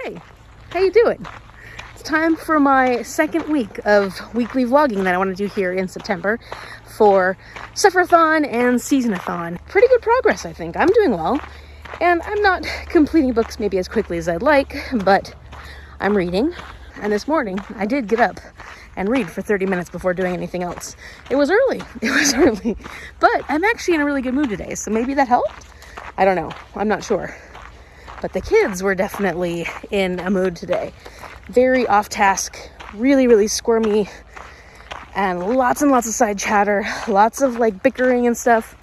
Hey, how you doing? It's time for my second week of weekly vlogging that I want to do here in September for Sufferathon and Seasonathon. Pretty good progress, I think. I'm doing well, and I'm not completing books maybe as quickly as I'd like, but I'm reading. And this morning, I did get up and read for 30 minutes before doing anything else. It was early, but I'm actually in a really good mood today, so maybe that helped? I don't know, I'm not sure. But the kids were definitely in a mood today. Very off task, really squirmy, and lots of side chatter, lots of like bickering and stuff.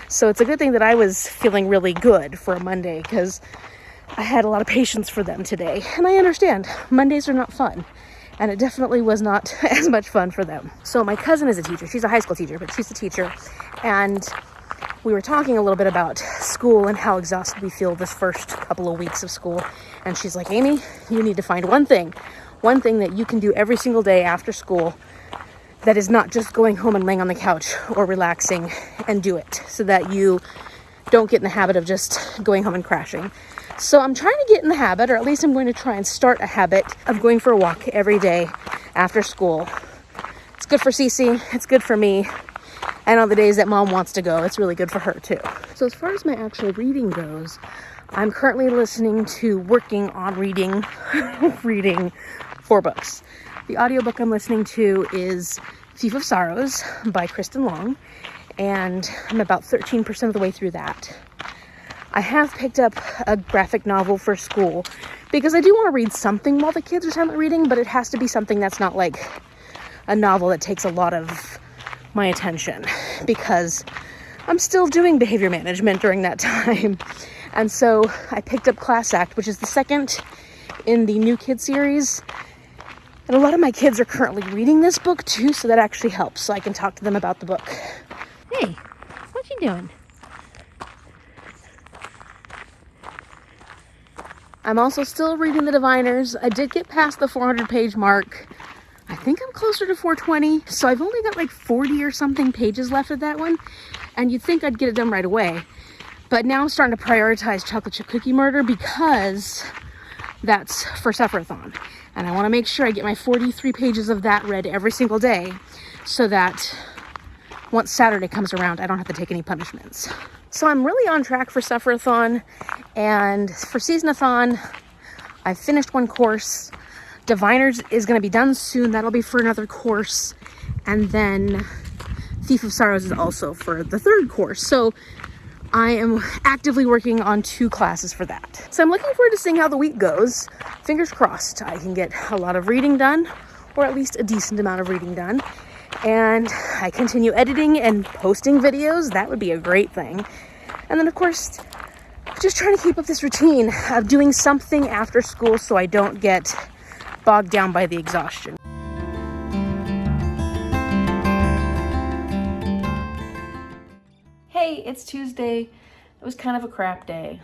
So it's a good thing that I was feeling really good for a Monday, because I had a lot of patience for them today. And I understand, Mondays are not fun. And it definitely was not as much fun for them. So my cousin is a teacher. She's a high school teacher, but she's a teacher. And we were talking a little bit about school and how exhausted we feel this first couple of weeks of school. And she's like, Amy, you need to find one thing that you can do every single day after school that is not just going home and laying on the couch or relaxing, and do it so that you don't get in the habit of just going home and crashing. So I'm trying to get in the habit, or at least I'm going to try and start a habit of going for a walk every day after school. It's good for Cece, it's good for me. And on the days that mom wants to go, it's really good for her too. So as far as my actual reading goes, I'm currently working on reading 4 books. The audiobook I'm listening to is Thief of Sorrows by Kristen Long, and I'm about 13% of the way through that. I have picked up a graphic novel for school because I do want to read something while the kids are silent reading, but it has to be something that's not like a novel that takes a lot of my attention, because I'm still doing behavior management during that time. And so I picked up Class Act, which is the second in the New Kid series. And a lot of my kids are currently reading this book too, so that actually helps, so I can talk to them about the book. Hey, what you doing? I'm also still reading The Diviners. I did get past the 400-page mark. I think I'm closer to 420, so I've only got like 40 or something pages left of that one, and you'd think I'd get it done right away. But now I'm starting to prioritize Chocolate Chip Cookie Murder because that's for Sufferathon. And I want to make sure I get my 43 pages of that read every single day, so that once Saturday comes around, I don't have to take any punishments. So I'm really on track for Sufferathon, and for Seasonathon, I finished one course. Diviners is going to be done soon. That'll be for another course. And then Thief of Sorrows is also for the 3rd course. So I am actively working on 2 classes for that. So I'm looking forward to seeing how the week goes. Fingers crossed I can get a lot of reading done, or at least a decent amount of reading done. And I continue editing and posting videos. That would be a great thing. And then, of course, just trying to keep up this routine of doing something after school so I don't get bogged down by the exhaustion. Hey, it's Tuesday. It was kind of a crap day.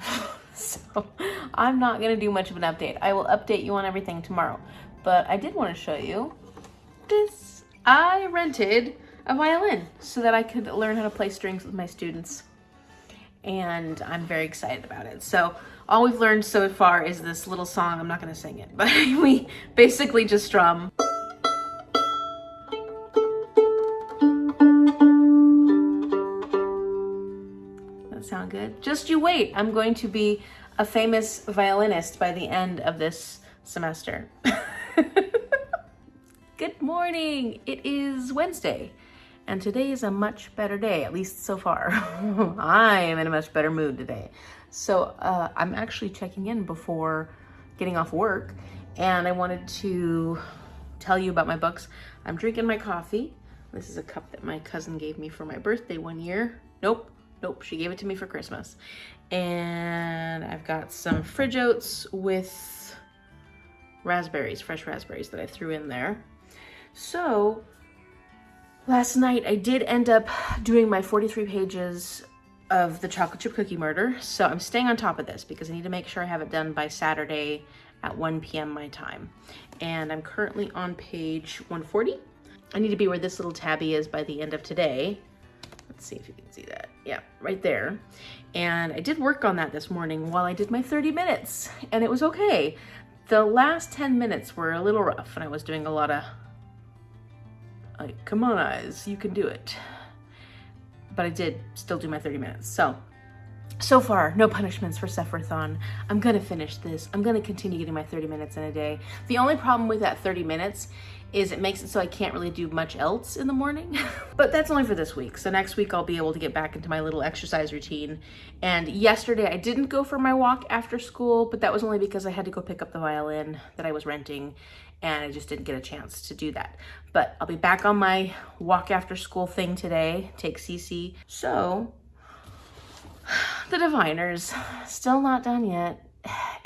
So I'm not going to do much of an update. I will update you on everything tomorrow. But I did want to show you this. I rented a violin so that I could learn how to play strings with my students. And I'm very excited about it. So all we've learned so far is this little song. I'm not going to sing it, but we basically just strum. That sound good? Just you wait. I'm going to be a famous violinist by the end of this semester. Good morning. It is Wednesday, and today is a much better day, at least so far. I am in a much better mood today. So I'm actually checking in before getting off work, and I wanted to tell you about my books. I'm drinking my coffee. This is a cup that my cousin gave me for my birthday one year. Nope, she gave it to me for Christmas. And I've got some fridge oats with raspberries, fresh raspberries that I threw in there. So last night I did end up doing my 43 pages of the Chocolate Chip Cookie Murder. So I'm staying on top of this because I need to make sure I have it done by Saturday at 1 p.m. my time. And I'm currently on page 140. I need to be where this little tabby is by the end of today. Let's see if you can see that. Yeah, right there. And I did work on that this morning while I did my 30 minutes, and it was okay. The last 10 minutes were a little rough, and I was doing a lot of, like, come on, eyes, you can do it. But I did still do my 30 minutes. So far, no punishments for Sufferathon. I'm gonna finish this. I'm gonna continue getting my 30 minutes in a day. The only problem with that 30 minutes is it makes it so I can't really do much else in the morning. But that's only for this week. So next week I'll be able to get back into my little exercise routine. And yesterday I didn't go for my walk after school, but that was only because I had to go pick up the violin that I was renting, and I just didn't get a chance to do that. But I'll be back on my walk after school thing today, take Cece. So the diviners, still not done yet.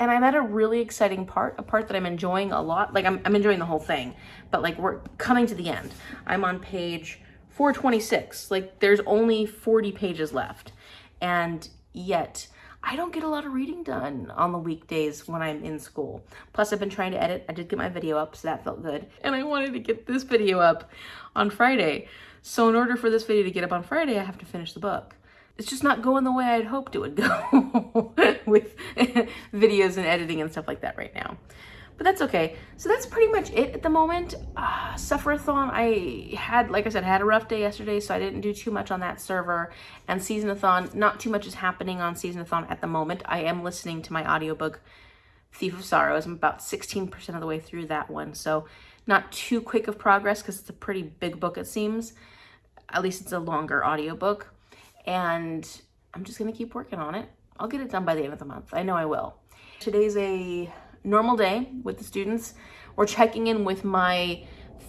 And I'm at a really exciting part, a part that I'm enjoying a lot. Like I'm enjoying the whole thing, but like we're coming to the end. I'm on page 426. Like there's only 40 pages left. And yet I don't get a lot of reading done on the weekdays when I'm in school. Plus I've been trying to edit. I did get my video up, so that felt good. And I wanted to get this video up on Friday. So in order for this video to get up on Friday, I have to finish the book. It's just not going the way I'd hoped it would go with videos and editing and stuff like that right now. But that's okay. So that's pretty much it at the moment. Sufferathon, I had, like I said, I had a rough day yesterday, so I didn't do too much on that server. And Seasonathon, not too much is happening on Seasonathon at the moment. I am listening to my audiobook, Thief of Sorrows. I'm about 16% of the way through that one. So not too quick of progress because it's a pretty big book, it seems. At least it's a longer audiobook. And I'm just gonna keep working on it. I'll get it done by the end of the month. I know I will. Today's a normal day with the students. We're checking in with my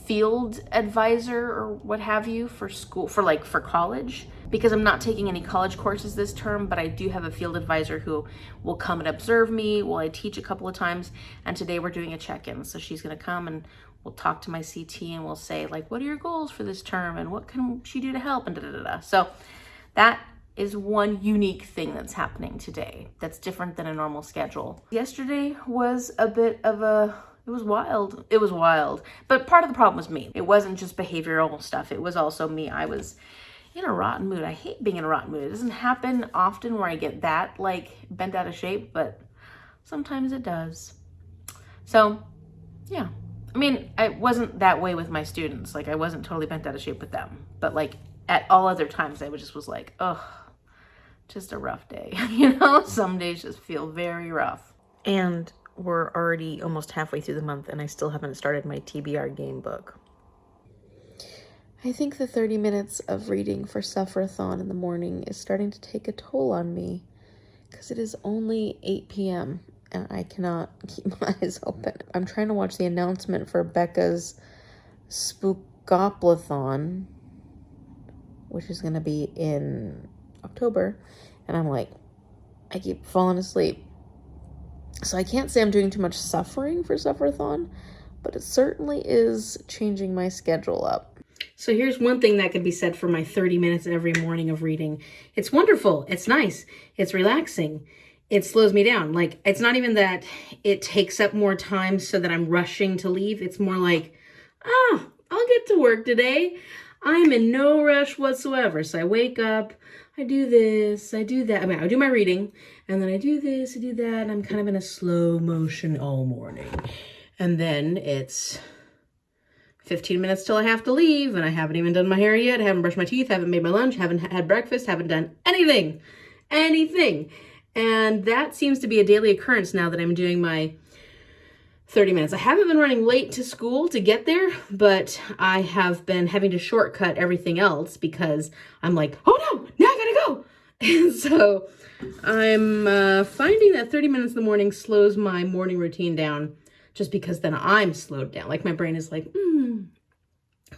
field advisor or what have you for school, for college, because I'm not taking any college courses this term, but I do have a field advisor who will come and observe me while I teach a couple of times. And today we're doing a check-in. So she's gonna come and we'll talk to my CT and we'll say like, what are your goals for this term? And what can she do to help? And da-da-da-da. So that is one unique thing that's happening today that's different than a normal schedule. Yesterday was a bit of it was wild. It was wild. But part of the problem was me. It wasn't just behavioral stuff. It was also me. I was in a rotten mood. I hate being in a rotten mood. It doesn't happen often where I get that like bent out of shape, but sometimes it does. So yeah. I mean, I wasn't that way with my students. Like I wasn't totally bent out of shape with them, but like at all other times, I just was like, ugh, just a rough day. You know, some days just feel very rough. And we're already almost halfway through the month and I still haven't started my TBR game book. I think the 30 minutes of reading for Sufferathon in the morning is starting to take a toll on me because it is only 8 p.m. and I cannot keep my eyes open. I'm trying to watch the announcement for Becca's Spookoplathon, which is going to be in October. And I'm like, I keep falling asleep. So I can't say I'm doing too much suffering for Sufferathon, but it certainly is changing my schedule up. So here's one thing that could be said for my 30 minutes every morning of reading. It's wonderful. It's nice. It's relaxing. It slows me down. Like, it's not even that it takes up more time so that I'm rushing to leave. It's more like, I'll get to work today. I'm in no rush whatsoever. So I wake up, I do this, I do that. I mean, I do my reading, and then I do this, I do that, and I'm kind of in a slow motion all morning. And then it's 15 minutes till I have to leave, and I haven't even done my hair yet, I haven't brushed my teeth, haven't made my lunch, haven't had breakfast, haven't done anything. And that seems to be a daily occurrence now that I'm doing my 30 minutes. I haven't been running late to school to get there, but I have been having to shortcut everything else because I'm like, oh no, now I gotta go. And so I'm finding that 30 minutes in the morning slows my morning routine down just because then I'm slowed down. Like my brain is like,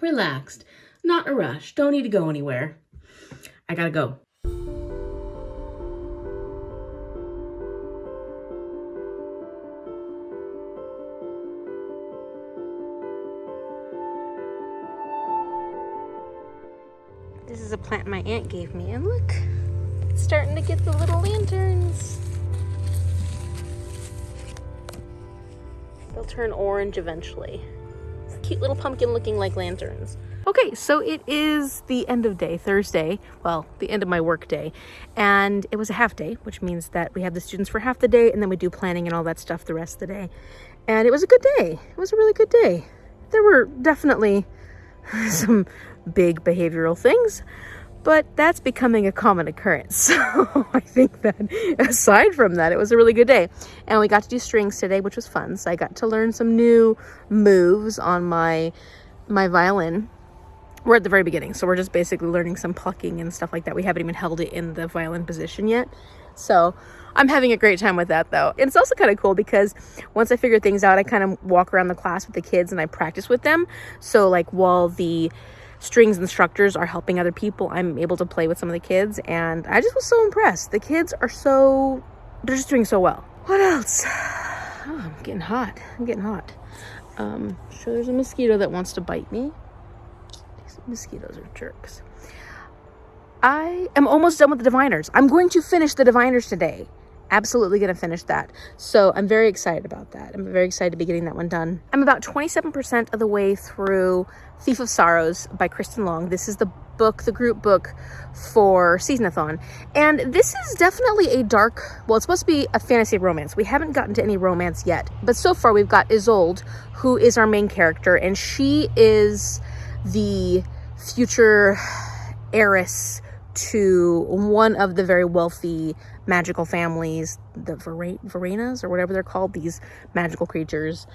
relaxed, not in a rush, don't need to go anywhere. I gotta go. This is a plant my aunt gave me, and look, it's starting to get the little lanterns. They'll turn orange eventually. cute little pumpkin looking like lanterns. Okay, so it is the end of day, Thursday. Well, the end of my work day. And it was a half day, which means that we have the students for half the day and then we do planning and all that stuff the rest of the day. And it was a good day. It was a really good day. There were definitely some big behavioral things, but that's becoming a common occurrence. So I think that aside from that, it was a really good day. And we got to do strings today, which was fun. So I got to learn some new moves on my violin. We're at the very beginning, so we're just basically learning some plucking and stuff like that. We haven't even held it in the violin position yet. So I'm having a great time with that though. And it's also kind of cool because once I figure things out, I kind of walk around the class with the kids and I practice with them. So like while the strings instructors are helping other people, I'm able to play with some of the kids, and I just was so impressed. The kids are they're just doing so well. What else? Oh, I'm getting hot. Sure, there's a mosquito that wants to bite me. These mosquitoes are jerks. I am almost done with the diviners. I'm going to finish the diviners today. Absolutely going to finish that. So I'm very excited about that. I'm very excited to be getting that one done. I'm about 27% of the way through Thief of Sorrows by Kristen Long. This is the group book for Seasonathon. And this is definitely a dark, well, it's supposed to be a fantasy romance. We haven't gotten to any romance yet. But so far we've got Isolde, who is our main character. And she is the future heiress to one of the very wealthy magical families, the Verenas or whatever they're called, these magical creatures.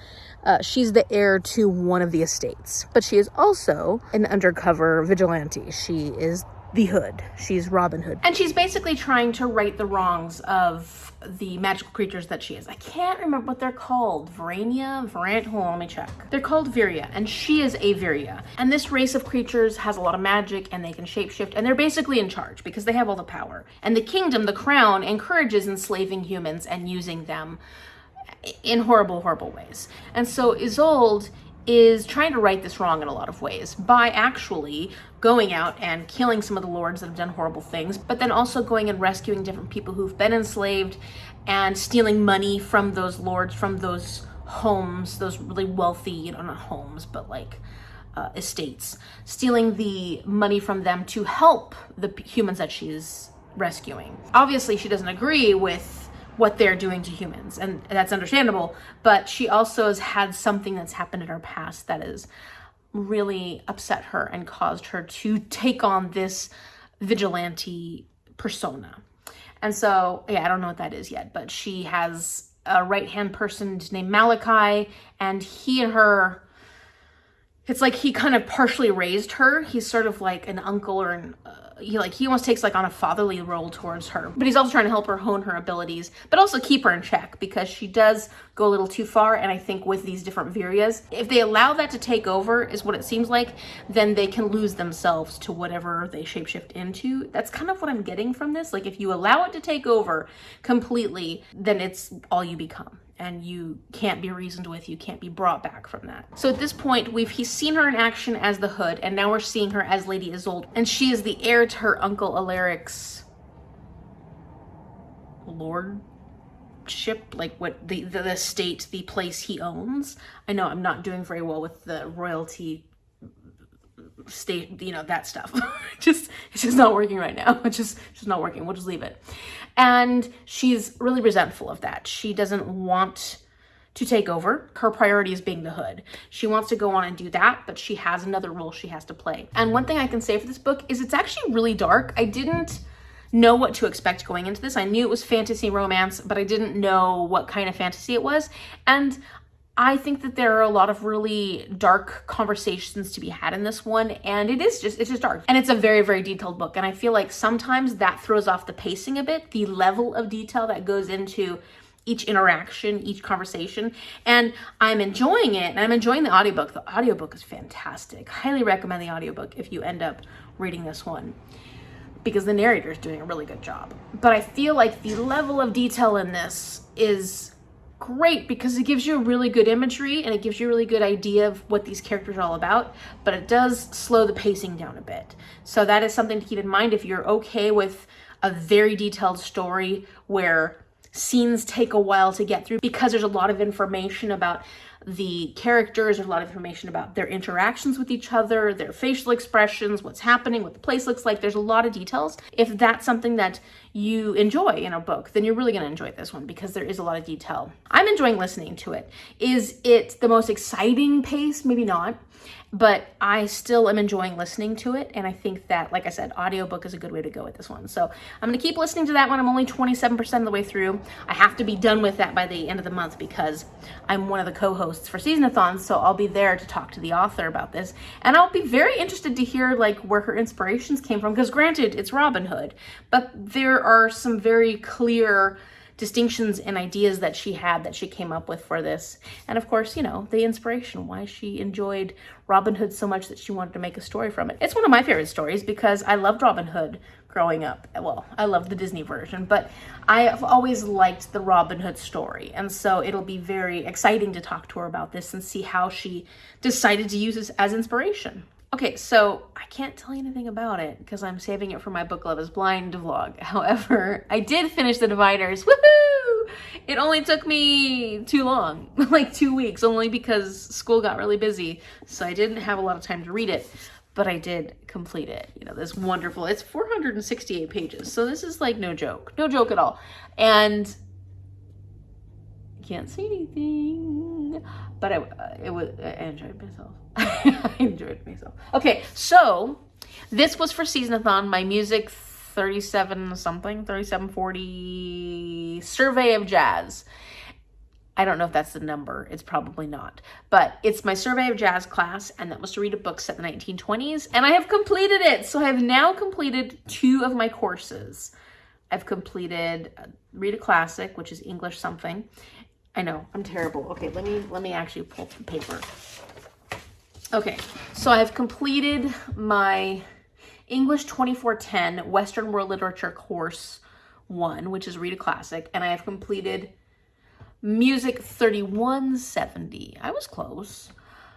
She's the heir to one of the estates, but she is also an undercover vigilante. She is the Hood. She's Robin Hood. And she's basically trying to right the wrongs of the magical creatures that she is. I can't remember what they're called. Hold on, let me check. They're called Viria, and she is a Viria. And this race of creatures has a lot of magic, and they can shapeshift, and they're basically in charge because they have all the power. And the kingdom, the crown, encourages enslaving humans and using them in horrible, horrible ways. And so Isolde is trying to right this wrong in a lot of ways by actually going out and killing some of the lords that have done horrible things, but then also going and rescuing different people who've been enslaved and stealing money from those lords, from those homes, those really wealthy, not homes, but like estates, stealing the money from them to help the humans that she's rescuing. Obviously, she doesn't agree with what they're doing to humans, and that's understandable, but she also has had something that's happened in her past that has really upset her and caused her to take on this vigilante persona. And so, yeah, I don't know what that is yet, but she has a right-hand person named Malachi, and he and her, it's like he kind of partially raised her. He's sort of like an uncle or an he almost takes like on a fatherly role towards her, but he's also trying to help her hone her abilities, but also keep her in check because she does go a little too far. And I think with these different Virias, if they allow that to take over, is what it seems like, then they can lose themselves to whatever they shapeshift into. That's kind of what I'm getting from this. Like if you allow it to take over completely, then it's all you become. And you can't be reasoned with, you can't be brought back from that. So at this point, he's seen her in action as the Hood, and now we're seeing her as Lady Isolde, and she is the heir to her uncle Alaric's lordship, like what the estate, the place he owns. I know I'm not doing very well with the royalty state, that stuff. It's just not working right now. It's just not working. We'll just leave it. And she's really resentful of that. She doesn't want to take over. Her priority is being the Hood. She wants to go on and do that, but she has another role she has to play. And one thing I can say for this book is it's actually really dark. I didn't know what to expect going into this. I knew it was fantasy romance, but I didn't know what kind of fantasy it was. And I think that there are a lot of really dark conversations to be had in this one, and it's just dark. And it's a very, very detailed book, and I feel like sometimes that throws off the pacing a bit, the level of detail that goes into each interaction, each conversation, and I'm enjoying it, and I'm enjoying the audiobook. The audiobook is fantastic. Highly recommend the audiobook if you end up reading this one, because the narrator is doing a really good job. But I feel like the level of detail in this is great because it gives you a really good imagery and it gives you a really good idea of what these characters are all about, but it does slow the pacing down a bit. So that is something to keep in mind if you're okay with a very detailed story where scenes take a while to get through because there's a lot of information about the characters. There's a lot of information about their interactions with each other, their facial expressions, what's happening, what the place looks like. There's a lot of details. If that's something that you enjoy in a book, then you're really going to enjoy this one because there is a lot of detail. I'm enjoying listening to it. Is it the most exciting pace? Maybe not. But I still am enjoying listening to it. And I think that, like I said, audiobook is a good way to go with this one. So I'm going to keep listening to that one. I'm only 27% of the way through. I have to be done with that by the end of the month because I'm one of the co-hosts for Seasonathon. So I'll be there to talk to the author about this. And I'll be very interested to hear like where her inspirations came from. Because granted, it's Robin Hood. But there are some very clear distinctions and ideas that she had that she came up with for this. And of course, you know, the inspiration, why she enjoyed Robin Hood so much that she wanted to make a story from it. It's one of my favorite stories because I loved Robin Hood growing up. Well, I loved the Disney version, but I have always liked the Robin Hood story. And so it'll be very exciting to talk to her about this and see how she decided to use this as inspiration. Okay, so I can't tell you anything about it because I'm saving it for my Book Love is Blind vlog. However, I did finish the Diviners. Woohoo! It only took me too long, like 2 weeks, only because school got really busy. So I didn't have a lot of time to read it, but I did complete it. You know, this wonderful, it's 468 pages. So this is like no joke at all. And can't see anything, but I enjoyed myself. I enjoyed myself. Okay, so this was for Seasonathon, my music 3740 survey of jazz. I don't know if that's the number. It's probably not. But it's my survey of jazz class, and that was to read a book set in the 1920s, and I have completed it. So I have now completed 2 of my courses. I've completed Read a Classic, which is English something. I know, I'm terrible. Okay, let me actually pull some paper. Okay, so I've completed my English 2410 Western World Literature Course 1, which is Read a Classic, and I have completed Music 3170. I was close.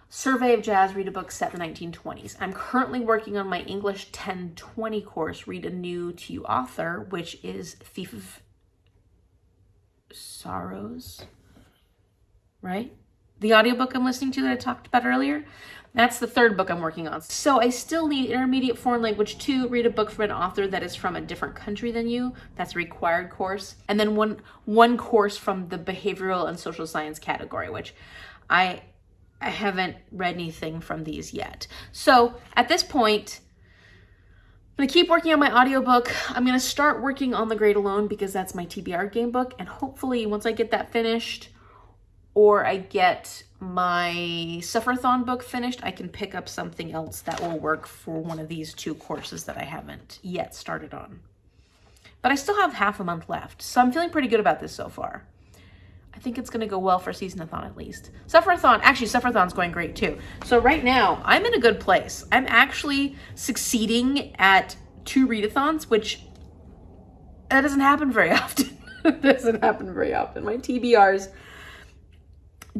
Survey of Jazz, Read a Book set in the 1920s. I'm currently working on my English 1020 course, Read a New to You Author, which is Thief of Sorrows, right? The audiobook I'm listening to that I talked about earlier, that's the 3rd book I'm working on. So I still need intermediate foreign language to read a book from an author that is from a different country than you. That's a required course. And then one course from the behavioral and social science category, which I haven't read anything from these yet. So at this point, I'm going to keep working on my audiobook. I'm going to start working on The Great Alone because that's my TBR game book. And hopefully once I get that finished, or I get my Sufferathon book finished, I can pick up something else that will work for one of these 2 courses that I haven't yet started on. But I still have half a month left, so I'm feeling pretty good about this so far. I think it's going to go well for Seasonathon at least. Sufferathon's going great too. So right now, I'm in a good place. I'm actually succeeding at 2 readathons, which that doesn't happen very often. It doesn't happen very often. My TBRs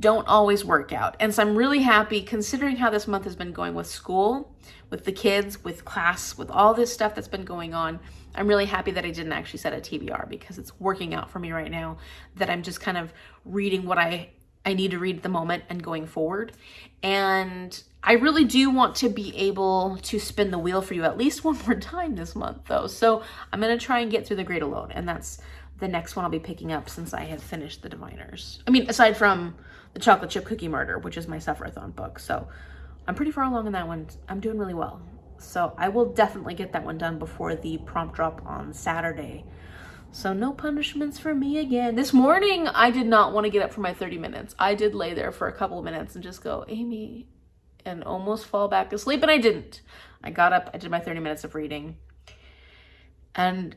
don't always work out. And so I'm really happy considering how this month has been going with school, with the kids, with class, with all this stuff that's been going on. I'm really happy that I didn't actually set a TBR because it's working out for me right now, that I'm just kind of reading what I need to read at the moment and going forward. And I really do want to be able to spin the wheel for you at least one more time this month though. So I'm going to try and get through The Great Alone, and that's the next one I'll be picking up since I have finished the Diviners. I mean, aside from the Chocolate Chip Cookie Murder, which is my Sufferathon book. So I'm pretty far along in that one. I'm doing really well. So I will definitely get that one done before the prompt drop on Saturday. So no punishments for me again. This morning, I did not want to get up for my 30 minutes. I did lay there for a couple of minutes and just go, Amy, and almost fall back asleep, and I didn't. I got up, I did my 30 minutes of reading, and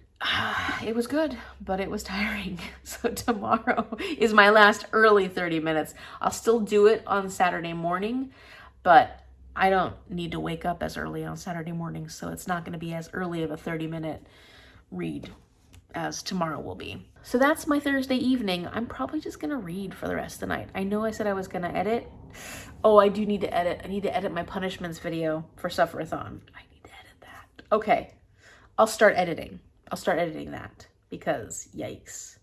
it was good, but it was tiring. So tomorrow is my last early 30 minutes. I'll still do it on Saturday morning, but I don't need to wake up as early on Saturday morning, so it's not going to be as early of a 30-minute read as tomorrow will be. So that's my Thursday evening. I'm probably just going to read for the rest of the night. I know I said I was going to edit. Oh, I do need to edit. I need to edit my punishments video for Sufferathon. I need to edit that. Okay, I'll start editing. I'll start editing that because yikes.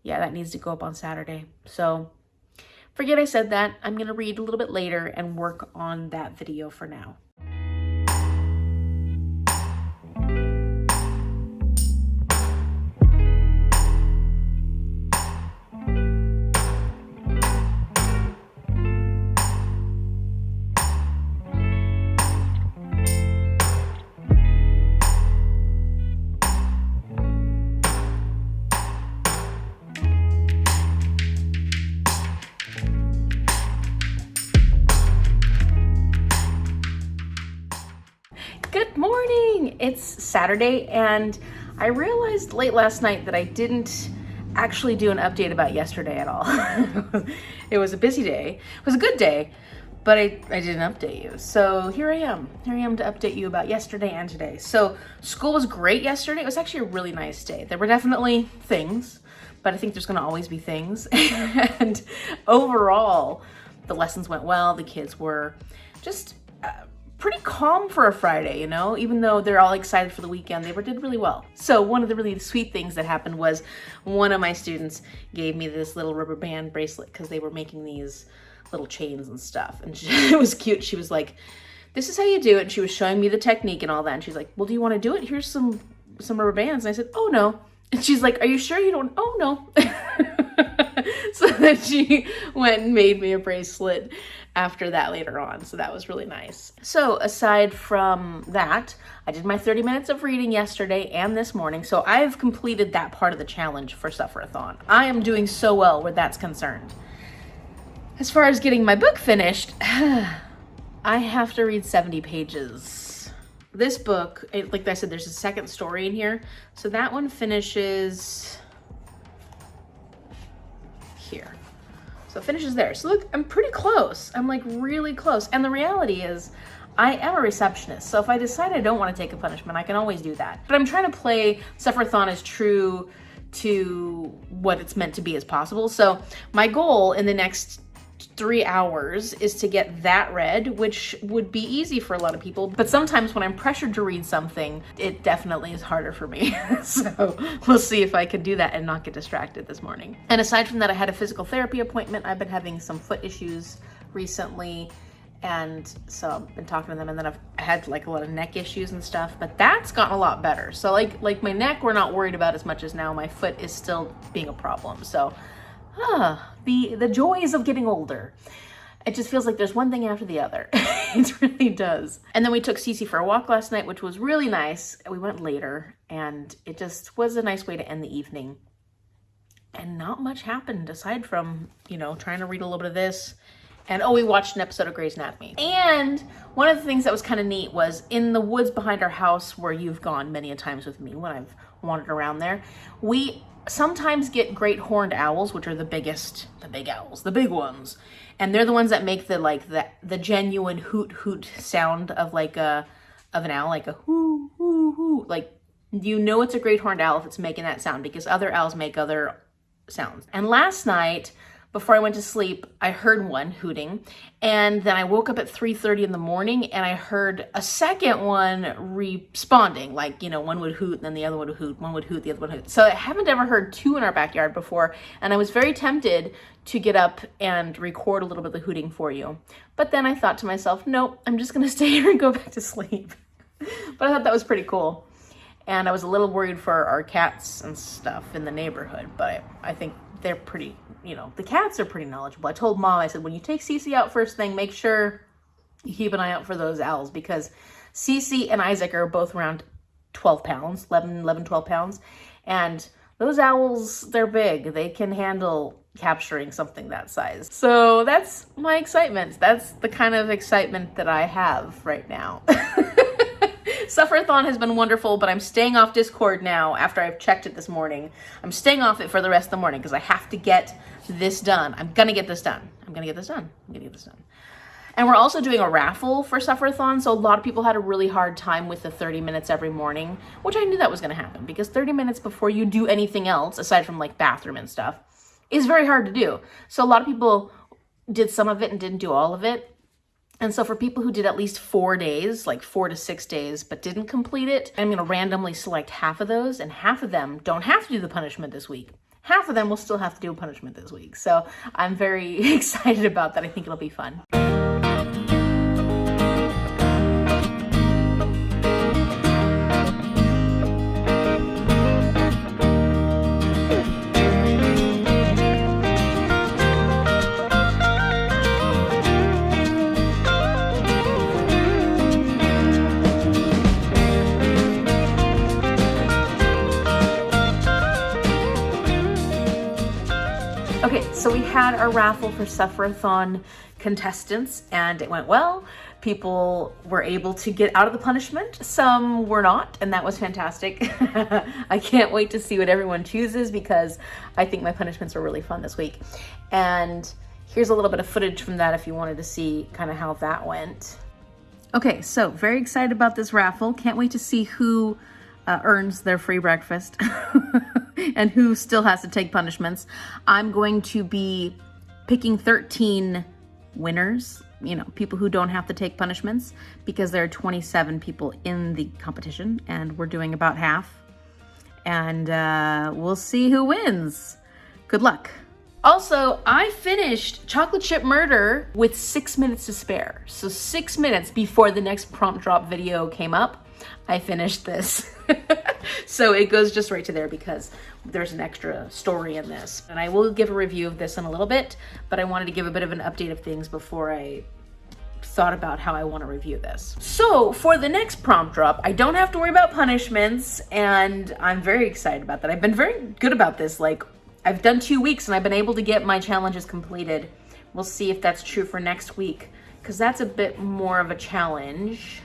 Yeah, that needs to go up on Saturday. So Forget I said that. I'm gonna read a little bit later and work on that video for now. Good morning! It's Saturday, and I realized late last night that I didn't actually do an update about yesterday at all. It was a busy day. It was a good day, but I didn't update you. So here I am. Here I am to update you about yesterday and today. So school was great yesterday. It was actually a really nice day. There were definitely things, but I think there's gonna always be things. And overall, the lessons went well. The kids were just pretty calm for a Friday, you know, even though they're all excited for the weekend, they did really well. So one of the really sweet things that happened was one of my students gave me this little rubber band bracelet because they were making these little chains and stuff. And it was cute. She was like, this is how you do it. And she was showing me the technique and all that. And she's like, well, do you want to do it? Here's some rubber bands. And I said, oh no. And she's like, are you sure you don't? Oh no. So then she went and made me a bracelet after that later on. So that was really nice. So aside from that, I did my 30 minutes of reading yesterday and this morning. So I've completed that part of the challenge for Sufferathon. I am doing so well where that's concerned. As far as getting my book finished, I have to read 70 pages. This book, like I said, there's a second story in here. So that one finishes here. So it finishes there. So look, I'm pretty close. I'm like really close. And the reality is I am a receptionist. So if I decide I don't want to take a punishment, I can always do that. But I'm trying to play Sufferathon as true to what it's meant to be as possible. So my goal in the next 3 hours is to get that read, which would be easy for a lot of people. But sometimes when I'm pressured to read something, it definitely is harder for me. So we'll see if I can do that and not get distracted this morning. And aside from that, I had a physical therapy appointment. I've been having some foot issues recently. And so I've been talking to them, and then I've had like a lot of neck issues and stuff, but that's gotten a lot better. So like my neck, we're not worried about as much as now. My foot is still being a problem. So the joys of getting older. It just feels like there's one thing after the other. It really does. And then we took Cece for a walk last night, which was really nice. We went later, and it just was a nice way to end the evening. And not much happened aside from, you know, trying to read a little bit of this. And we watched an episode of Grey's Anatomy. And one of the things that was kind of neat was in the woods behind our house, where you've gone many a times with me when I've wandered around there, we sometimes get great horned owls, which are the big owls, the big ones. And they're the ones that make the genuine hoot hoot sound of an owl, like a hoo hoo hoo. Like, you know it's a great horned owl if it's making that sound, because other owls make other sounds. And last night, before I went to sleep, I heard one hooting, and then I woke up at 3:30 in the morning and I heard a second one responding, like, you know, one would hoot and then the other would hoot, one would hoot, the other would hoot. So I haven't ever heard two in our backyard before, and I was very tempted to get up and record a little bit of the hooting for you. But then I thought to myself, nope, I'm just gonna stay here and go back to sleep. But I thought that was pretty cool. And I was a little worried for our cats and stuff in the neighborhood, but I think they're pretty, you know, the cats are pretty knowledgeable. I told Mom, I said, when you take Cece out first thing, make sure you keep an eye out for those owls, because Cece and Isaac are both around 12 pounds, 11, 12 pounds. And those owls, they're big. They can handle capturing something that size. So that's my excitement. That's the kind of excitement that I have right now. Sufferathon has been wonderful, but I'm staying off Discord now after I've checked it this morning. I'm staying off it for the rest of the morning because I have to get this done. I'm gonna get this done. I'm gonna get this done. And we're also doing a raffle for Sufferathon, so a lot of people had a really hard time with the 30 minutes every morning, which I knew that was gonna happen, because 30 minutes before you do anything else, aside from like bathroom and stuff, is very hard to do. So a lot of people did some of it and didn't do all of it. And so for people who did at least 4 days, like 4 to 6 days, but didn't complete it, I'm gonna randomly select half of those, and half of them don't have to do the punishment this week. half of them will still have to do a punishment this week. So I'm very excited about that. I think it'll be fun. Okay, so we had our raffle for Sufferathon contestants and it went well. People were able to get out of the punishment. Some were not, and that was fantastic. I can't wait to see what everyone chooses because I think my punishments were really fun this week. And here's a little bit of footage from that if you wanted to see kind of how that went. Okay, so very excited about this raffle. Can't wait to see who earns their free breakfast and who still has to take punishments. I'm going to be picking 13 winners, you know, people who don't have to take punishments, because there are 27 people in the competition and we're doing about half. And we'll see who wins. Good luck. Also, I finished Chocolate Chip Murder with 6 minutes to spare. So 6 minutes before the next prompt drop video came up, I finished this. So it goes just right to there because there's an extra story in this. And I will give a review of this in a little bit, but I wanted to give a bit of an update of things before I thought about how I want to review this. So for the next prompt drop, I don't have to worry about punishments, and I'm very excited about that. I've been very good about this. Like, I've done 2 weeks and I've been able to get my challenges completed. We'll see if that's true for next week, because that's a bit more of a challenge.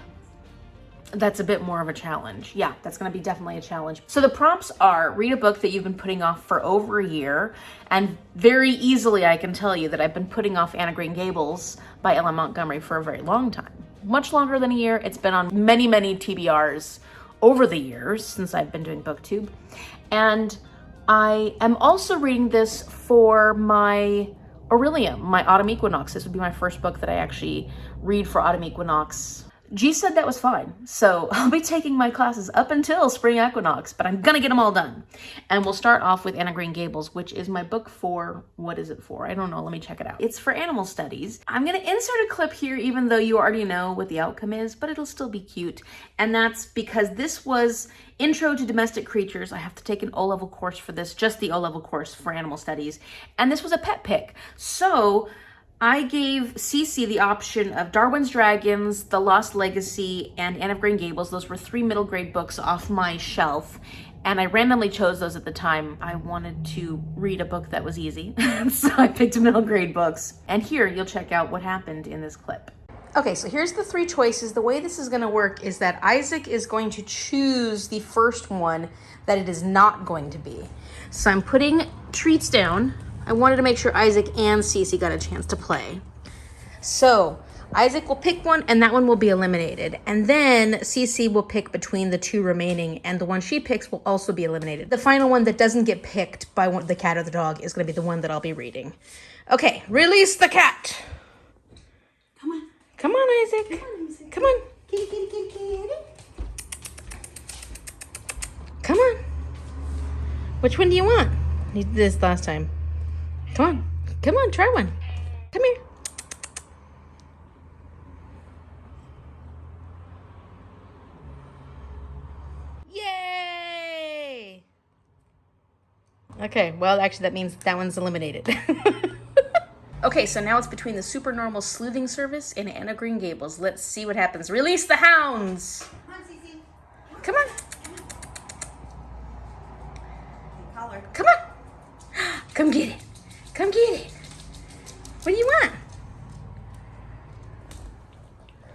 Yeah, that's gonna be definitely a challenge. So the prompts are: read a book that you've been putting off for over a year. And very easily I can tell you that I've been putting off Anne of Green Gables by Ellen Montgomery for a very long time. Much longer than a year. It's been on many, many TBRs over the years since I've been doing BookTube. And I am also reading this for my Aurelium, my Autumn Equinox. This would be my first book that I actually read for Autumn Equinox. G said that was fine. So I'll be taking my classes up until spring equinox, but I'm gonna get them all done. And we'll start off with Anne of Green Gables, which is my book for, what is it for? I don't know, let me check it out. It's for animal studies. I'm gonna insert a clip here, even though you already know what the outcome is, but it'll still be cute. And that's because this was Intro to Domestic Creatures. I have to take an O-level course for this, just the O-level course for animal studies. And this was a pet pick. So I gave Cece the option of Darwin's Dragons, The Lost Legacy, and Anne of Green Gables. Those were 3 middle grade books off my shelf, and I randomly chose those at the time. I wanted to read a book that was easy, so I picked middle grade books. And here, you'll check out what happened in this clip. Okay, so here's the 3 choices. The way this is gonna work is that Isaac is going to choose the first one that it is not going to be. So I'm putting treats down. I wanted to make sure Isaac and Cece got a chance to play. So Isaac will pick one and that one will be eliminated. And then Cece will pick between the 2 remaining, and the one she picks will also be eliminated. The final one that doesn't get picked by the cat or the dog is gonna be the one that I'll be reading. Okay, release the cat. Come on. Come on, Isaac. Come on, Isaac. Come on. Kitty, kitty, kitty, kitty. Come on. Which one do you want? You did this last time. Come on. Come on, try one. Come here. Yay! Okay, well, actually, that means that one's eliminated. Okay, so now it's between the Supernormal Sleuthing Service and Anne of Green Gables. Let's see what happens. Release the hounds! Come on, Cece. Come on. Collar. Come on. Come get it. Come get it. What do you want?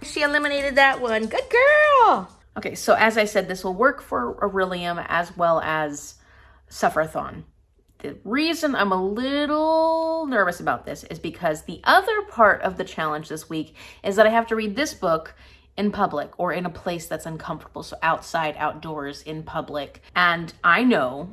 She eliminated that one. Good girl. Okay, so as I said, this will work for Aurelium as well as Sufferathon. The reason I'm a little nervous about this is because the other part of the challenge this week is that I have to read this book in public or in a place that's uncomfortable. So outside, outdoors, in public. And I know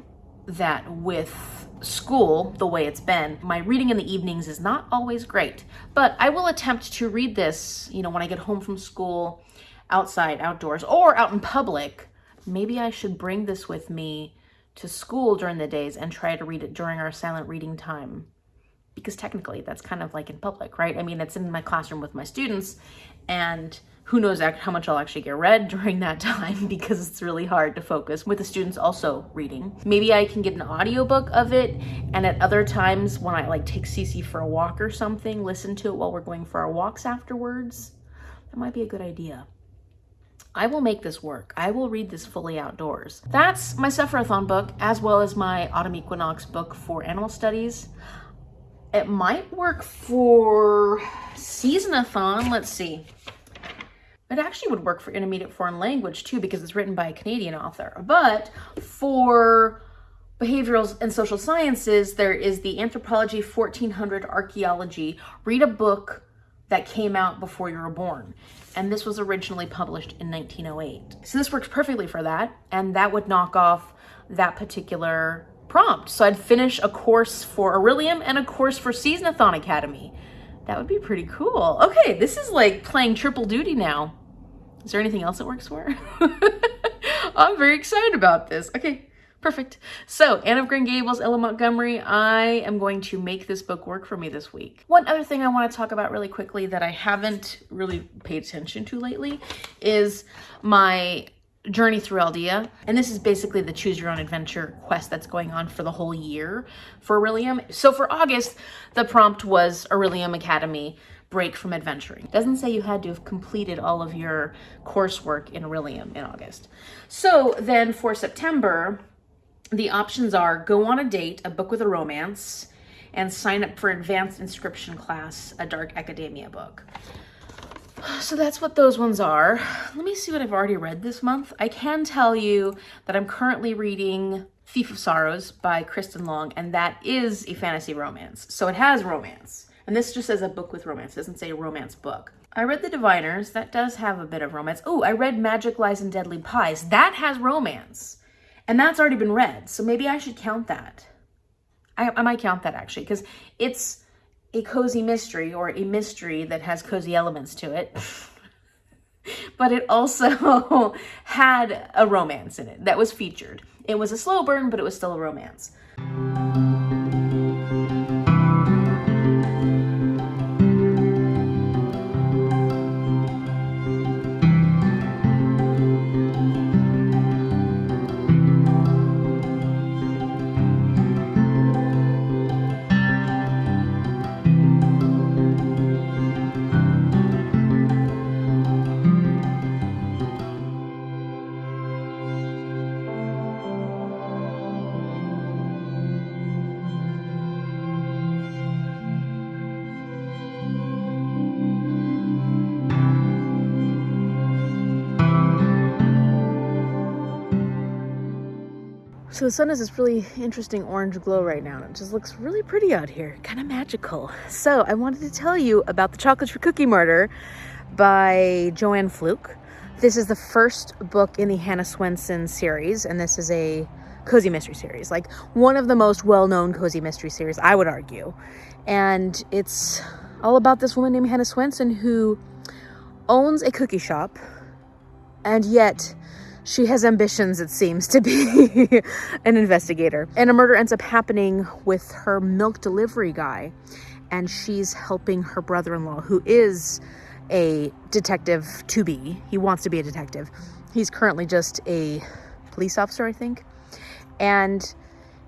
that with school, the way it's been, my reading in the evenings is not always great. But I will attempt to read this, you know, when I get home from school, outside, outdoors, or out in public. Maybe I should bring this with me to school during the days and try to read it during our silent reading time. Because technically that's kind of like in public, right? I mean, it's in my classroom with my students, and who knows how much I'll actually get read during that time, because it's really hard to focus with the students also reading. Maybe I can get an audiobook of it, and at other times when I like take Cece for a walk or something, listen to it while we're going for our walks afterwards. That might be a good idea. I will make this work. I will read this fully outdoors. That's my Sufferathon book, as well as my Autumn Equinox book for animal studies. It might work for Seasonathon. Let's see. It actually would work for intermediate foreign language too, because it's written by a Canadian author. But for behavioral and social sciences, there is the Anthropology 1400 Archaeology. Read a book that came out before you were born. And this was originally published in 1908. So this works perfectly for that. And that would knock off that particular prompt. So I'd finish a course for Aurelium and a course for Seasonathon Academy. That would be pretty cool. Okay, this is like playing triple duty now. Is there anything else it works for? I'm very excited about this. Okay, perfect. So Anne of Green Gables, Ella Montgomery, I am going to make this book work for me this week. One other thing I want to talk about really quickly that I haven't really paid attention to lately is my journey through Aldea. And this is basically the choose your own adventure quest that's going on for the whole year for Aurelium. So for August, the prompt was Aurelium Academy, break from adventuring. It doesn't say you had to have completed all of your coursework in Aurelium in August. So then for September, the options are go on a date, a book with a romance, and sign up for advanced inscription class, a dark academia book. So that's what those ones are. Let me see what I've already read this month. I can tell you that I'm currently reading Thief of Sorrows by Kristen Long, and that is a fantasy romance. So it has romance. And this just says a book with romance. It doesn't say a romance book. I read The Diviners. That does have a bit of romance. Oh, I read Magic, Lies, and Deadly Pies. That has romance. And that's already been read. So maybe I should count that. I might count that actually, because it's a cozy mystery, or a mystery that has cozy elements to it. But it also had a romance in it that was featured. It was a slow burn, but it was still a romance. So the sun has this really interesting orange glow right now, and it just looks really pretty out here, kind of magical. So I wanted to tell you about The Chocolate Chip Cookie Murder by Joanne Fluke. This is the first book in the Hannah Swenson series, and this is a cozy mystery series, like one of the most well-known cozy mystery series, I would argue. And it's all about this woman named Hannah Swenson who owns a cookie shop, and yet she has ambitions, it seems, to be an investigator. And a murder ends up happening with her milk delivery guy. And she's helping her brother-in-law, who is a detective to be. He wants to be a detective. He's currently just a police officer, I think. And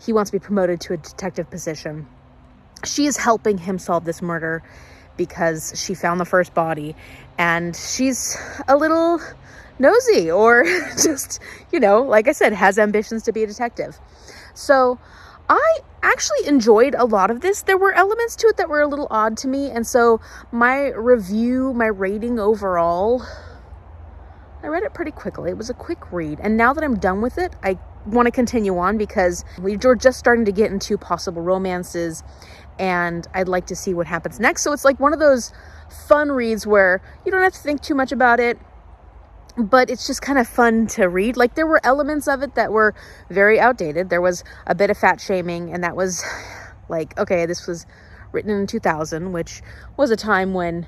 he wants to be promoted to a detective position. She is helping him solve this murder because she found the first body. And she's a little nosy, or just, you know, like I said, has ambitions to be a detective. So I actually enjoyed a lot of this. There were elements to it that were a little odd to me. And so my rating overall, I read it pretty quickly. It was a quick read. And now that I'm done with it, I want to continue on because we're just starting to get into possible romances, and I'd like to see what happens next. So it's like one of those fun reads where you don't have to think too much about it, but it's just kind of fun to read. Like, there were elements of it that were very outdated. There was a bit of fat shaming, and that was like, okay, this was written in 2000, which was a time when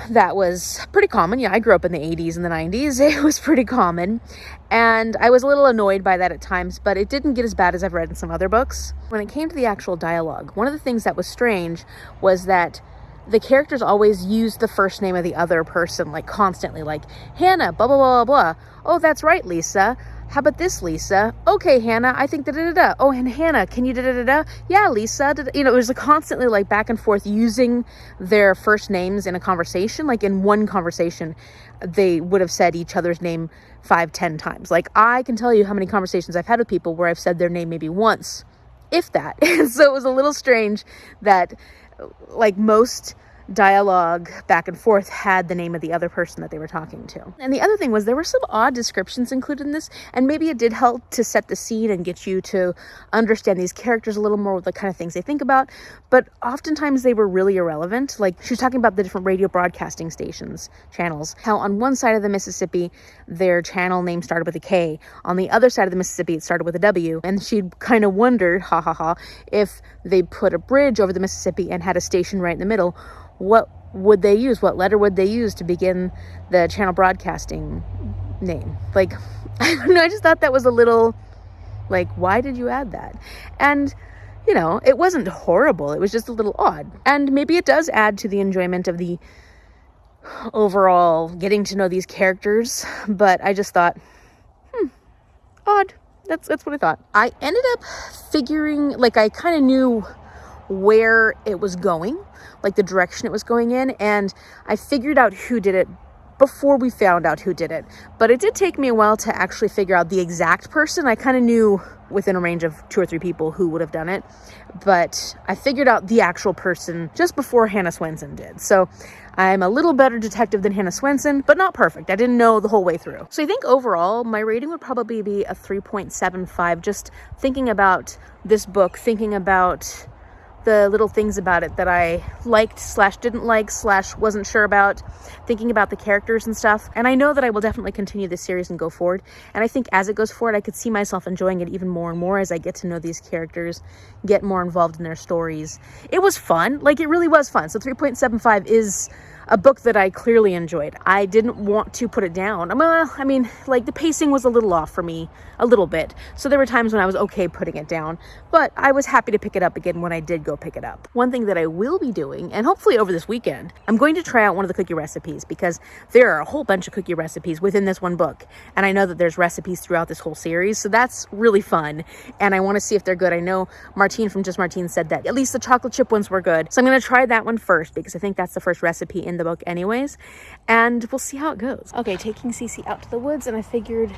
that was pretty common. Yeah, I grew up in the 80s and the 90s. It was pretty common. And I was a little annoyed by that at times, but it didn't get as bad as I've read in some other books. When it came to the actual dialogue, one of the things that was strange was that the characters always used the first name of the other person, like constantly, like Hannah, blah, blah, blah, blah, blah. Oh, that's right, Lisa. How about this, Lisa? Okay, Hannah, I think da-da-da-da. Oh, and Hannah, can you da-da-da-da? Yeah, Lisa. You know, it was constantly like back and forth using their first names in a conversation. Like in one conversation, they would have said each other's name 5-10 times. Like I can tell you how many conversations I've had with people where I've said their name maybe once, if that. And so it was a little strange that like most dialogue back and forth had the name of the other person that they were talking to. And the other thing was there were some odd descriptions included in this, and maybe it did help to set the scene and get you to understand these characters a little more with the kind of things they think about, but oftentimes they were really irrelevant. Like she was talking about the different radio broadcasting stations, channels, how on one side of the Mississippi their channel name started with a K, on the other side of the Mississippi it started with a W, and she'd kind of wondered, if they put a bridge over the Mississippi and had a station right in the middle, what would they use? What letter would they use to begin the channel broadcasting name? Like, I don't know, I just thought that was a little, like, why did you add that? And, you know, it wasn't horrible. It was just a little odd. And maybe it does add to the enjoyment of the overall getting to know these characters. But I just thought, odd. That's what I thought. I ended up figuring, like, I kind of knew where it was going, like the direction it was going in, and I figured out who did it before we found out who did it. But it did take me a while to actually figure out the exact person. I kind of knew within a range of 2 or 3 people who would have done it, but I figured out the actual person just before Hannah Swenson did. So I'm a little better detective than Hannah Swenson, but not perfect. I didn't know the whole way through. So I think overall my rating would probably be a 3.75, just thinking about this book, thinking about the little things about it that I liked / didn't like / wasn't sure about, thinking about the characters and stuff. And I know that I will definitely continue this series and go forward. And I think as it goes forward, I could see myself enjoying it even more and more as I get to know these characters, get more involved in their stories. It was fun. Like, it really was fun. So 3.75 is a book that I clearly enjoyed. I didn't want to put it down. I mean, like, the pacing was a little off for me, a little bit. So there were times when I was okay putting it down, but I was happy to pick it up again when I did go pick it up. One thing that I will be doing, and hopefully over this weekend, I'm going to try out one of the cookie recipes, because there are a whole bunch of cookie recipes within this one book. And I know that there's recipes throughout this whole series, so that's really fun. And I want to see if they're good. I know Martine from Just Martine said that at least the chocolate chip ones were good. So I'm going to try that one first, because I think that's the first recipe in the book anyways, and we'll see how it goes. Okay, taking Cece out to the woods, and I figured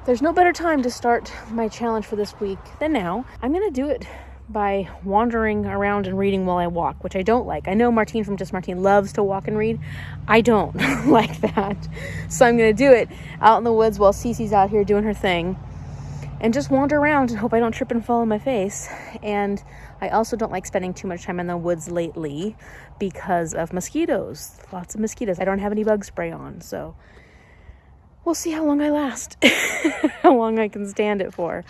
there's no better time to start my challenge for this week than now. I'm gonna do it by wandering around and reading while I walk, which I don't like. I know Martine from Just Martine loves to walk and read. I don't like that. So I'm gonna do it out in the woods while Cece's out here doing her thing, and just wander around and hope I don't trip and fall on my face. And I also don't like spending too much time in the woods lately because of mosquitoes. Lots of mosquitoes. I don't have any bug spray on, so we'll see how long I last. How long I can stand it for.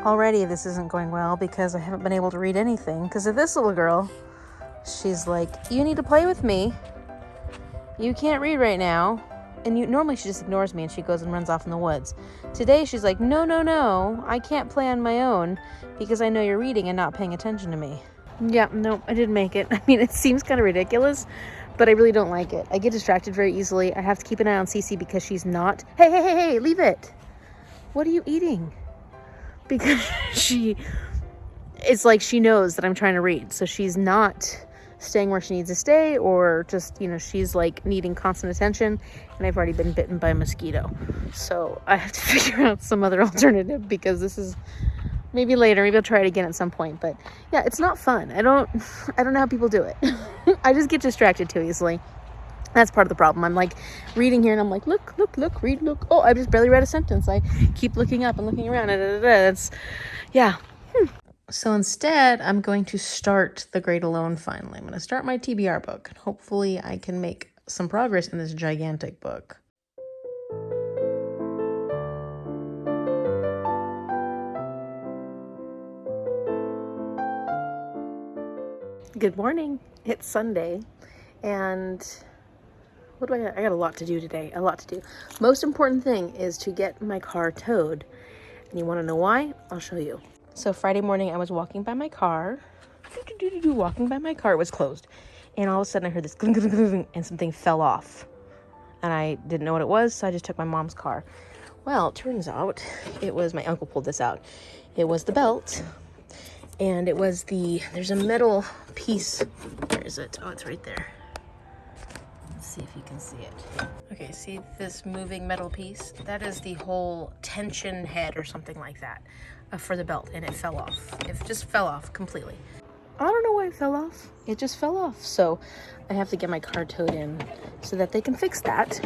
Already this isn't going well because I haven't been able to read anything because of this little girl. She's like, you need to play with me. You can't read right now. And normally she just ignores me and she goes and runs off in the woods. Today she's like, no, I can't play on my own because I know you're reading and not paying attention to me. Yeah, no, I didn't make it. I mean, it seems kind of ridiculous, but I really don't like it. I get distracted very easily. I have to keep an eye on Cece because she's not. Hey, leave it. What are you eating? Because it's like she knows that I'm trying to read. So she's not staying where she needs to stay, or just, she's like needing constant attention, and I've already been bitten by a mosquito. So I have to figure out some other alternative because this is, maybe later, maybe I'll try it again at some point. But yeah, it's not fun. I don't know how people do it. I just get distracted too easily. That's part of the problem. I'm like reading here and I'm like, look, read, look. Oh, I just barely read a sentence. I keep looking up and looking around. That's, yeah. So instead, I'm going to start The Great Alone finally. I'm going to start my TBR book, and hopefully I can make some progress in this gigantic book. Good morning. It's Sunday, and what do I got? I got a lot to do today. A lot to do. Most important thing is to get my car towed. And you want to know why? I'll show you. So Friday morning, I was walking by my car. Walking by my car. It was closed. And all of a sudden, I heard this clink, clink, clink, and something fell off. And I didn't know what it was, so I just took my mom's car. Well, it turns out it was, my uncle pulled this out. It was the belt. And it was there's a metal piece. Where is it? Oh, it's right there. Let's see if you can see it. Okay, see this moving metal piece? That is the whole tension head or something like that for the belt, and it fell off. It just fell off completely. I don't know why it fell off. It just fell off. So I have to get my car towed in so that they can fix that.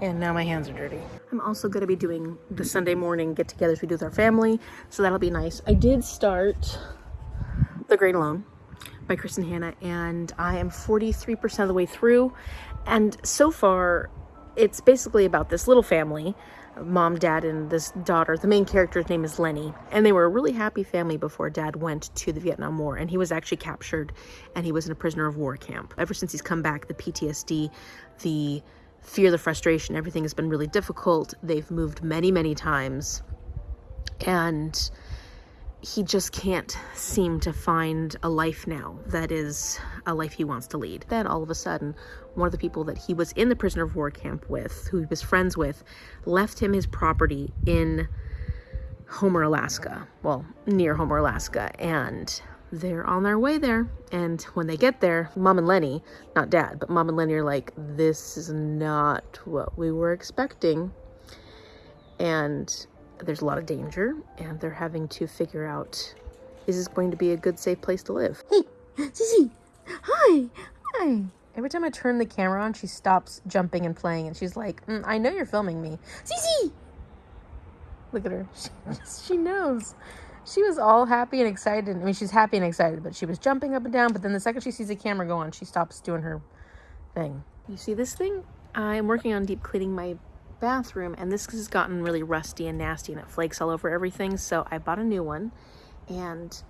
And now my hands are dirty. I'm also going to be doing the Sunday morning get-togethers we do with our family, so that'll be nice. I did start The Great Alone by Chris and Hannah, and I am 43% of the way through. And so far, it's basically about this little family, mom, dad, and this daughter. The main character's name is Lenny, and they were a really happy family before dad went to the Vietnam War, and he was actually captured, and he was in a prisoner of war camp. Ever since he's come back, the PTSD, the fear, the frustration, everything has been really difficult. They've moved many, many times, and he just can't seem to find a life now that is a life he wants to lead. Then all of a sudden, one of the people that he was in the prisoner of war camp with, who he was friends with, left him his property in Homer, Alaska. Well, near Homer, Alaska. And they're on their way there. And when they get there, Mom and Lenny, not Dad, but Mom and Lenny are like, this is not what we were expecting. And there's a lot of danger, and they're having to figure out, is this going to be a good, safe place to live? Hey, Sissy, hi. Every time I turn the camera on, she stops jumping and playing, and she's like, I know you're filming me. Sissy! Look at her. She knows. She was all happy and excited. I mean, she's happy and excited, but she was jumping up and down, but then the second she sees the camera go on, she stops doing her thing. You see this thing? I'm working on deep cleaning my bathroom, and this has gotten really rusty and nasty, and it flakes all over everything, so I bought a new one. And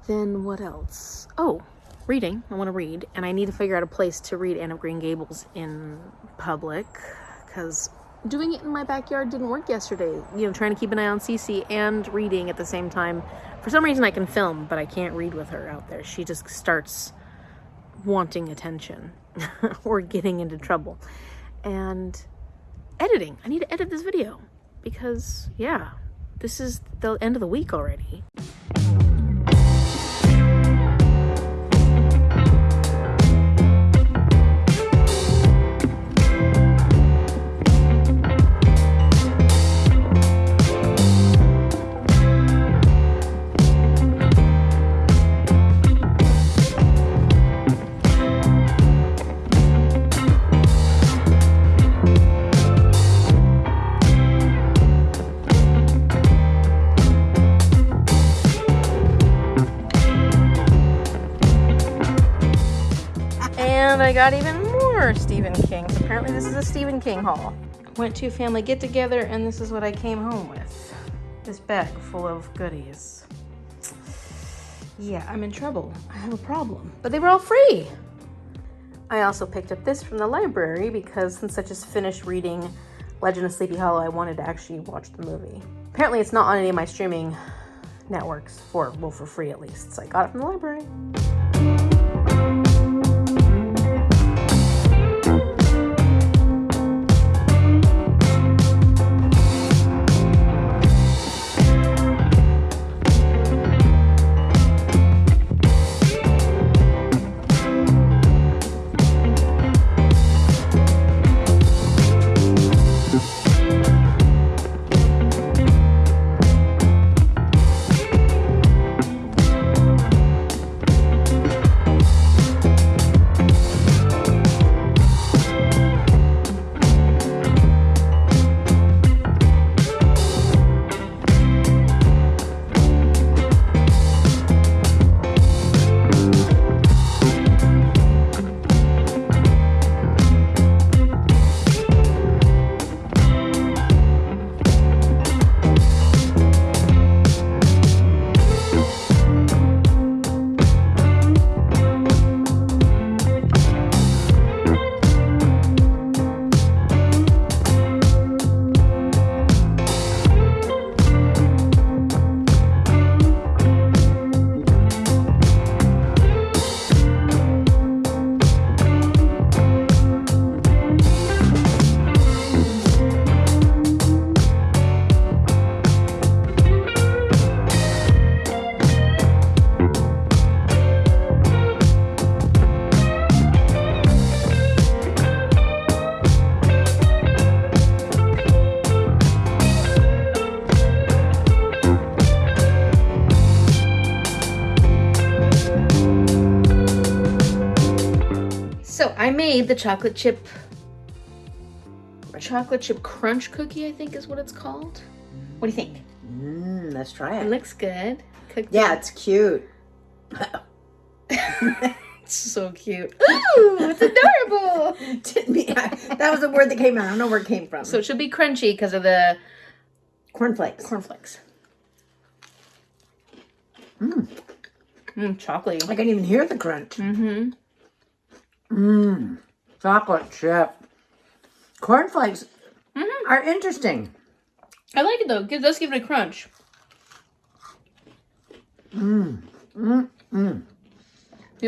then what else? Oh, reading. I want to read, and I need to figure out a place to read Anne of Green Gables in public, because doing it in my backyard didn't work yesterday. You know, trying to keep an eye on Cece and reading at the same time. For some reason I can film, but I can't read with her out there. She just starts wanting attention or getting into trouble. And editing. I need to edit this video because, yeah, this is the end of the week already. And I got even more Stephen King. Apparently this is a Stephen King haul. Went to a family get-together, and this is what I came home with. This bag full of goodies. Yeah, I'm in trouble. I have a problem. But they were all free. I also picked up this from the library because since I just finished reading Legend of Sleepy Hollow, I wanted to actually watch the movie. Apparently it's not on any of my streaming networks for free at least. So I got it from the library. made the chocolate chip crunch cookie, I think is what it's called. What do you think? Let's try It it. looks good. Cooked Yeah, it's cute. It's so cute. Ooh, it's adorable. That was a word that came out. I don't know where it came from. So it should be crunchy because of the cornflakes. Chocolatey. I can even hear the crunch. Chocolate chip. Cornflakes are interesting. I like it though. It does give it a crunch. The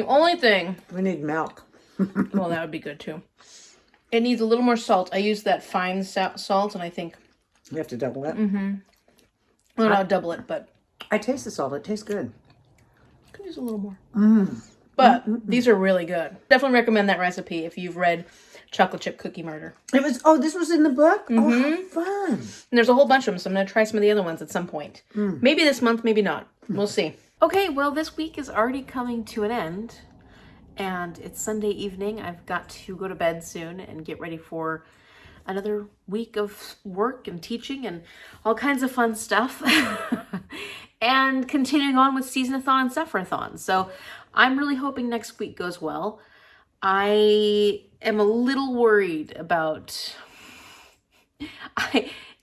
only thing... We need milk. Well, that would be good too. It needs a little more salt. I used that fine salt, and I think... We have to double it. Well, not double it, but... I taste the salt. It tastes good. Could use a little more. But these are really good. Definitely recommend that recipe if you've read Chocolate Chip Cookie Murder. It was... Oh, this was in the book? Oh, how fun. And there's a whole bunch of them, so I'm going to try some of the other ones at some point. Maybe this month, maybe not. We'll see. Okay, well, this week is already coming to an end, and it's Sunday evening. I've got to go to bed soon and get ready for another week of work and teaching and all kinds of fun stuff. And continuing on with Seasonathon and Sufferathon. So I'm really hoping next week goes well. I am a little worried about...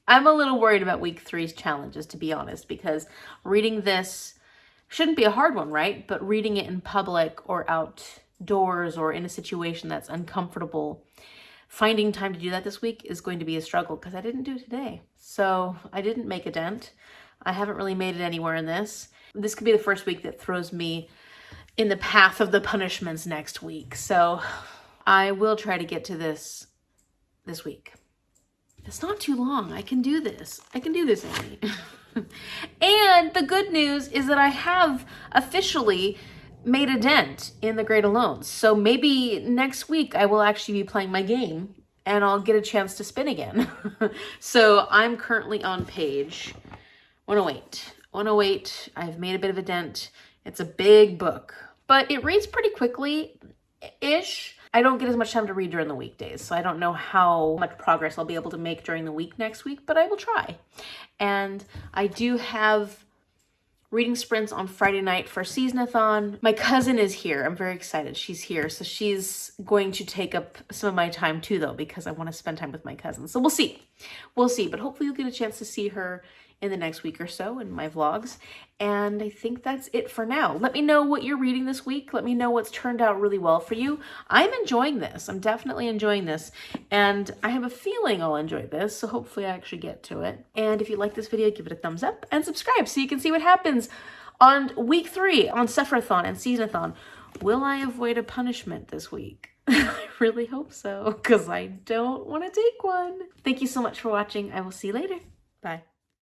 I'm a little worried about week 3's challenges, to be honest, because reading this shouldn't be a hard one, right? But reading it in public or outdoors or in a situation that's uncomfortable, finding time to do that this week is going to be a struggle because I didn't do it today. So I didn't make a dent. I haven't really made it anywhere in this. This could be the first week that throws me in the path of the punishments next week. So I will try to get to this week. It's not too long. I can do this. I can do this, Amy. And the good news is that I have officially made a dent in the grade alone. So maybe next week I will actually be playing my game and I'll get a chance to spin again. So I'm currently on page 108. 108, I've made a bit of a dent. It's a big book, but it reads pretty quickly-ish. I don't get as much time to read during the weekdays, so I don't know how much progress I'll be able to make during the week next week, but I will try. And I do have reading sprints on Friday night for Seasonathon. My cousin is here. I'm very excited. She's here, so she's going to take up some of my time too, though, because I want to spend time with my cousin. So we'll see. We'll see, but hopefully you'll get a chance to see her in the next week or so in my vlogs. And I think that's it for now. Let me know what you're reading this week. Let me know what's turned out really well for you. I'm enjoying this. I'm definitely enjoying this. And I have a feeling I'll enjoy this, so hopefully I actually get to it. And if you like this video, give it a thumbs up and subscribe so you can see what happens on week 3 on Sufferathon and Seasonathon. Will I avoid a punishment this week? I really hope so, because I don't want to take one. Thank you so much for watching. I will see you later. Bye.